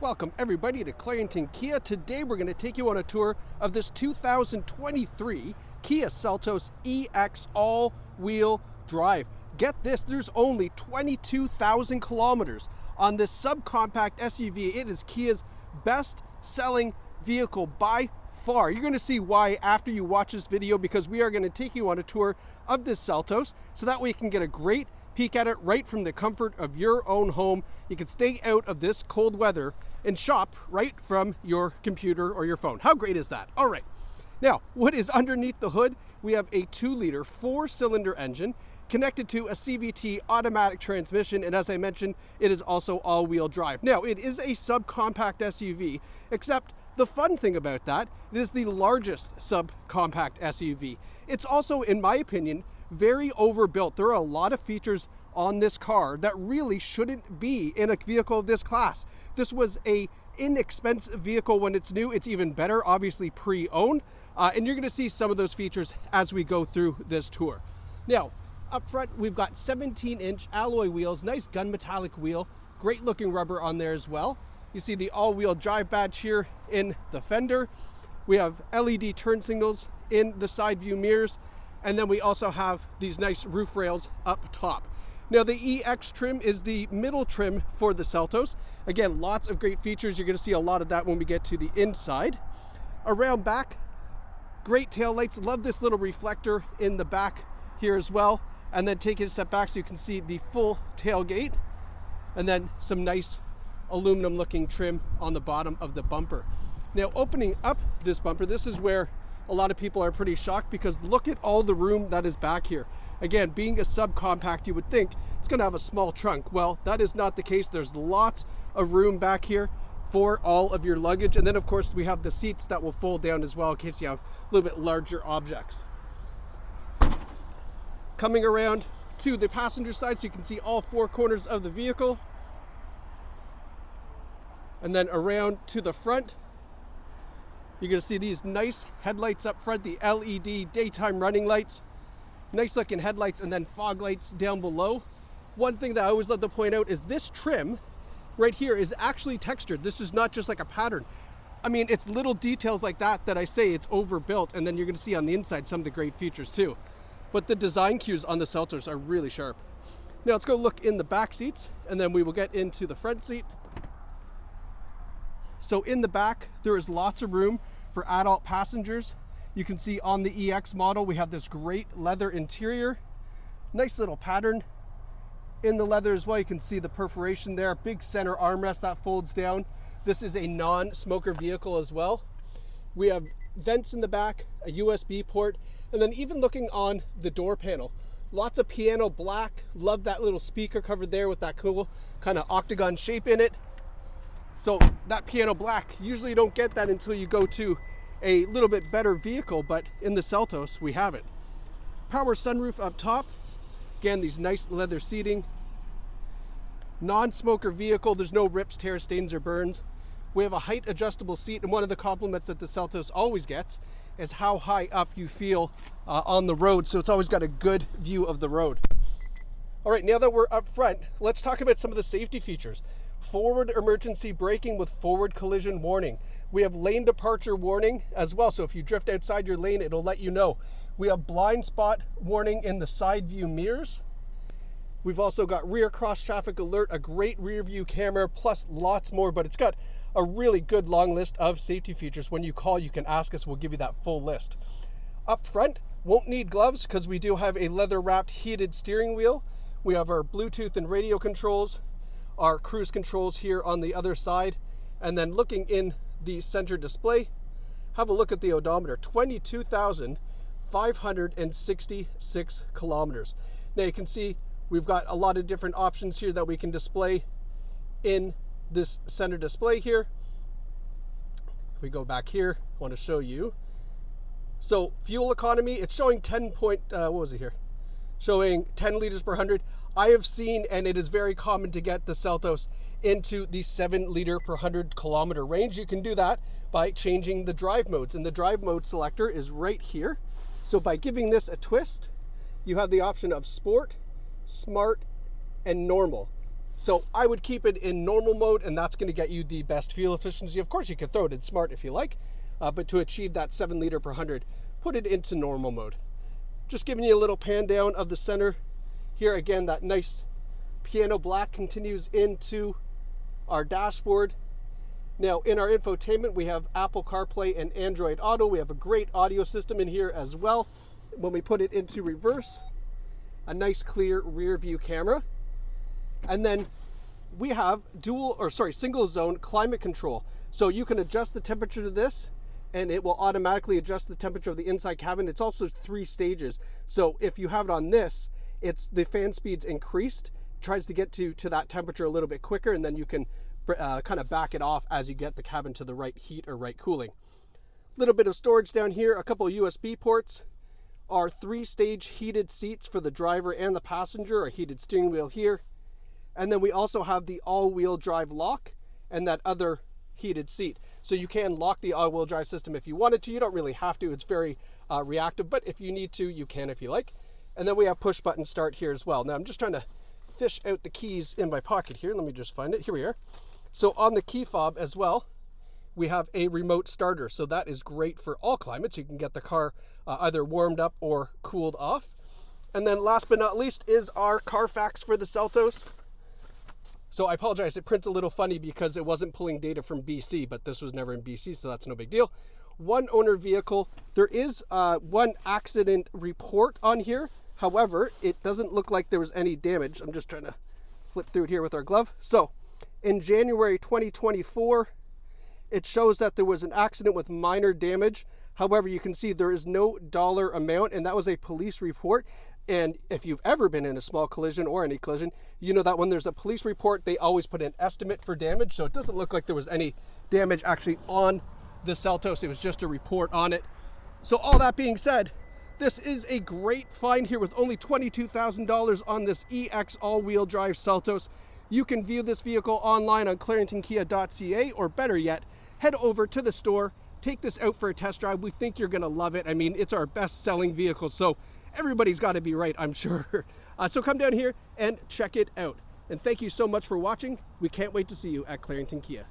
Welcome everybody to Clarington Kia. Today we're going to take you on a tour of this 2023 Kia Seltos EX all-wheel drive. Get this, there's only 22,000 kilometers on this subcompact SUV. It is Kia's best-selling vehicle by far. You're going to see why after you watch this video, because we are going to take you on a tour of this Seltos so that way you can get a great peek at it right from the comfort of your own home. You can stay out of this cold weather and shop right from your computer or your phone. How great is that? All right. Now, what is underneath the hood? We have a 2-liter 4-cylinder engine connected to a CVT automatic transmission, and as I mentioned, it is also all-wheel drive. Now, it is a subcompact SUV, except the fun thing about that, it is the largest subcompact SUV. It's also, in my opinion, very overbuilt. There are a lot of features on this car that really shouldn't be in a vehicle of this class. This was a inexpensive vehicle when it's new. It's even better, obviously pre-owned, and you're going to see some of those features as we go through this tour. Now, up front, we've got 17-inch alloy wheels, nice gunmetallic wheel, great looking rubber on there as well. You see the all-wheel drive badge here in the fender. We have LED turn signals in the side view mirrors, and then we also have these nice roof rails up top. Now, the EX trim is the middle trim for the Seltos. Again, lots of great features. You're going to see a lot of that when we get to the inside. Around back, great tail lights. Love this little reflector in the back here as well. And then take it a step back so you can see the full tailgate, and then some nice aluminum looking trim on the bottom of the bumper. Now, opening up this bumper, this is where a lot of people are pretty shocked, because look at all the room that is back here. Again, being a subcompact, you would think it's going to have a small trunk. Well, that is not the case. There's lots of room back here for all of your luggage. And then, of course, we have the seats that will fold down as well in case you have a little bit larger objects. Coming around to the passenger side so you can see all 4 corners of the vehicle. And then around to the front, you're going to see these nice headlights up front, the LED daytime running lights. Nice looking headlights, and then fog lights down below. One thing that I always love to point out is this trim right here is actually textured. This is not just like a pattern. I mean, it's little details like that that I say it's overbuilt, and then you're going to see on the inside some of the great features too. But the design cues on the Seltos are really sharp. Now let's go look in the back seats, and then we will get into the front seat. So in the back, there is lots of room for adult passengers. You can see on the EX model, we have this great leather interior. Nice little pattern in the leather as well. You can see the perforation there. Big center armrest that folds down. This is a non-smoker vehicle as well. We have vents in the back, a USB port, and then even looking on the door panel, lots of piano black. Love that little speaker cover there with that cool kind of octagon shape in it. So that piano black, usually you don't get that until you go to a little bit better vehicle, but in the Seltos, we have it. Power sunroof up top. Again, these nice leather seating. Non-smoker vehicle, there's no rips, tears, stains, or burns. We have a height adjustable seat, and one of the compliments that the Seltos always gets is how high up you feel on the road, so it's always got a good view of the road. All right, now that we're up front, let's talk about some of the safety features. Forward emergency braking with forward collision warning. We have lane departure warning as well, so if you drift outside your lane, it'll let you know. We have blind spot warning in the side view mirrors. We've also got rear cross traffic alert, a great rear view camera, plus lots more, but it's got a really good long list of safety features. When you call, you can ask us, we'll give you that full list. Up front, won't need gloves because we do have a leather wrapped heated steering wheel. We have our Bluetooth and radio controls, our cruise controls here on the other side, and then looking in the center display, have a look at the odometer, 22,566 kilometers. Now you can see we've got a lot of different options here that we can display in this center display here. If we go back here, I want to show you. So fuel economy, it's showing showing 10 liters per 100. I have seen, and it is very common to get the Seltos into the 7 liter per 100 kilometer range. You can do that by changing the drive modes, and the drive mode selector is right here. So by giving this a twist, you have the option of sport, smart, and normal. So I would keep it in normal mode, and that's going to get you the best fuel efficiency. Of course, you can throw it in smart if you like, but to achieve that 7 liter per 100, put it into normal mode. Just giving you a little pan down of the center. Here again, that nice piano black continues into our dashboard. Now in our infotainment, we have Apple CarPlay and Android Auto. We have a great audio system in here as well. When we put it into reverse, a nice clear rear view camera. And then we have single zone climate control. So you can adjust the temperature to this, and it will automatically adjust the temperature of the inside cabin. It's also 3 stages. So if you have it on this, it's the fan speed's increased, tries to get to that temperature a little bit quicker, and then you can kind of back it off as you get the cabin to the right heat or right cooling. Little bit of storage down here, a couple of USB ports, our 3-stage heated seats for the driver and the passenger, a heated steering wheel here. And then we also have the all-wheel drive lock and that other heated seat. So you can lock the all-wheel drive system if you wanted to. You don't really have to. It's very reactive, but if you need to, you can if you like. And then we have push button start here as well. Now I'm just trying to fish out the keys in my pocket here. Let me just find it. Here we are. So on the key fob as well, we have a remote starter. So that is great for all climates. You can get the car either warmed up or cooled off. And then last but not least is our Carfax for the Seltos. So I apologize, it prints a little funny because it wasn't pulling data from BC, but this was never in BC, so that's no big deal. 1 owner vehicle. There is 1 accident report on here. However, it doesn't look like there was any damage. I'm just trying to flip through it here with our glove. So in January 2024, it shows that there was an accident with minor damage. However, you can see there is no dollar amount, and that was a police report. And if you've ever been in a small collision or any collision, you know that when there's a police report, they always put an estimate for damage. So it doesn't look like there was any damage actually on the Seltos. It was just a report on it. So all that being said, this is a great find here with only $22,000 on this EX all-wheel drive Seltos. You can view this vehicle online on claringtonkia.ca, or better yet, head over to the store, take this out for a test drive. We think you're going to love it. I mean, it's our best-selling vehicle, so everybody's got to be right, I'm sure. So come down here and check it out. And thank you so much for watching. We can't wait to see you at Clarington Kia.